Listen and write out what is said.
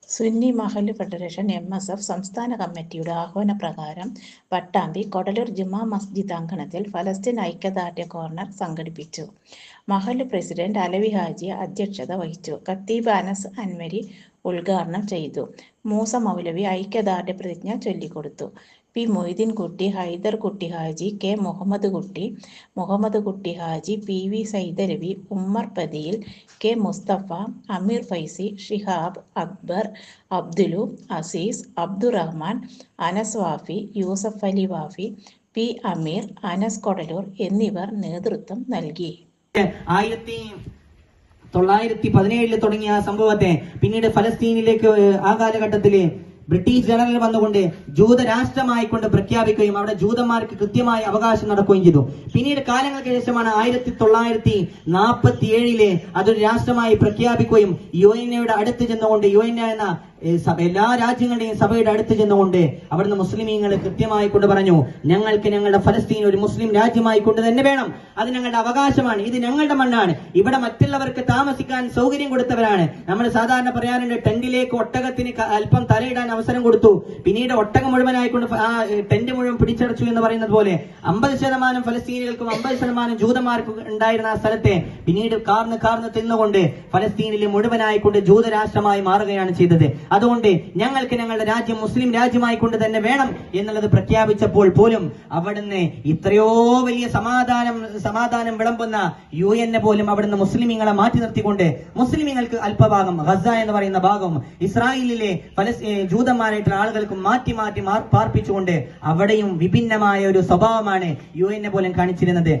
സുന്നി മഹല്ല് federation (MSF) സംസ്ഥാന കമ്മിറ്റിയുടെ ആഹ്വാനപ്രകാരം പട്ടാമ്പി കൊടലൂർ ജുമാ മസ്ജിദ് അങ്കണത്തിൽ ഫലസ്തീൻ ഐക്യദാർഢ്യ കോർണർ സംഘടിപ്പിച്ചു. മഹല്ല് പ്രസിഡന്റ് അലവി ഹാജി അധ്യക്ഷത വഹിച്ചു. ഖത്തീബ് അനസ് അൻവരി ഉദ്ഘാടനം ചെയ്തു. മൂസ മൗലവി ഐക്യദാർഢ്യ പ്രതിജ്ഞ ചൊല്ലിക്കൊടുത്തു. പി. മൊയ്തീൻ കുട്ടി, ഹൈദർ കുട്ടി Haji, K. Muhammad Kutty Haji, P. V. Saidalavi, Ummer Pathiyil, K. Mustafa, Ameer Faizy, Shihab, Akbar, Abdulu, Azeez, Abdurahman, Anas Wafy, Yusuf Ali Wafy, P. Ameer, Anas Kodalur എന്നിവർ നേതൃത്വം നൽകി. 1917 തുടങ്ങിയ സംഭവത്തെ പിന്നീട് ഫലസ്തീനിലേക്ക് ആ കാലഘട്ടത്തില് ബ്രിട്ടീഷ് ജനറൽ വന്നുകൊണ്ട് ജൂതരാഷ്ട്രമായിക്കൊണ്ട് പ്രഖ്യാപിക്കുകയും അവിടെ ജൂതന്മാർക്ക് കൃത്യമായ അവകാശം നടക്കുകയും ചെയ്തു. പിന്നീട് കാലങ്ങൾക്ക് ശേഷമാണ് 1947 അതൊരു രാഷ്ട്രമായി പ്രഖ്യാപിക്കുകയും UN-യുടെ അടുത്ത് ചെന്നുകൊണ്ട് UN എന്ന എല്ലാ രാജ്യങ്ങളുടെയും സഭയുടെ അടുത്ത് ചെന്നുകൊണ്ട് അവിടുന്ന് മുസ്ലിമീങ്ങൾ കൃത്യമായി കൊണ്ട് പറഞ്ഞു, ഞങ്ങൾക്ക് ഞങ്ങളുടെ ഫലസ്തീൻ ഒരു മുസ്ലിം രാജ്യമായി കൊണ്ട് തന്നെ വേണം. അത് ഞങ്ങളുടെ അവകാശമാണ്. ഇത് ഞങ്ങളുടെ മണ്ണാണ്. ഇവിടെ മറ്റുള്ളവർക്ക് താമസിക്കാൻ സൗകര്യം കൊടുത്തവരാണ്. നമ്മൾ സാധാരണ പറയാറുണ്ട്, ടെന്റിലേക്ക് ഒട്ടകത്തിന് അല്പം തലയിടാൻ അവസരം കൊടുത്തു, പിന്നീട് ഒട്ടകം മുഴുവനായിക്കൊണ്ട് ആ ടെന്റ് മുഴുവൻ പിടിച്ചടച്ചു എന്ന് പറയുന്നത് പോലെ 50% ഫലസ്തീനികൾക്കും 50% ജൂതന്മാർക്കും ഉണ്ടായിരുന്ന ആ സ്ഥലത്തെ പിന്നീട് കാർന്ന് തിന്നുകൊണ്ട് ഫലസ്തീനിൽ മുഴുവനായിക്കൊണ്ട് ജൂതരാഷ്ട്രമായി മാറുകയാണ് ചെയ്തത്. അതുകൊണ്ട് ഞങ്ങൾക്ക് ഞങ്ങളുടെ രാജ്യം മുസ്ലിം രാജ്യമായി കൊണ്ട് തന്നെ വേണം എന്നുള്ളത് പ്രഖ്യാപിച്ചപ്പോൾ പോലും അവിടുന്ന് ഇത്രയോ വലിയ സമാധാനം വിളമ്പുന്ന UN പോലും അവിടുന്ന് മുസ്ലിമീങ്ങളെ മാറ്റി നിർത്തിക്കൊണ്ട് മുസ്ലിമീങ്ങൾക്ക് അല്പഭാഗം ഗസ എന്ന് പറയുന്ന ഭാഗം ഇസ്രായേലിലെ ജൂതന്മാരായിട്ടുള്ള ആളുകൾക്ക് മാറ്റി പാർപ്പിച്ചുകൊണ്ട് അവിടെയും വിഭിന്നമായ ഒരു സ്വഭാവമാണ് UN പോലും കാണിച്ചിരുന്നത്.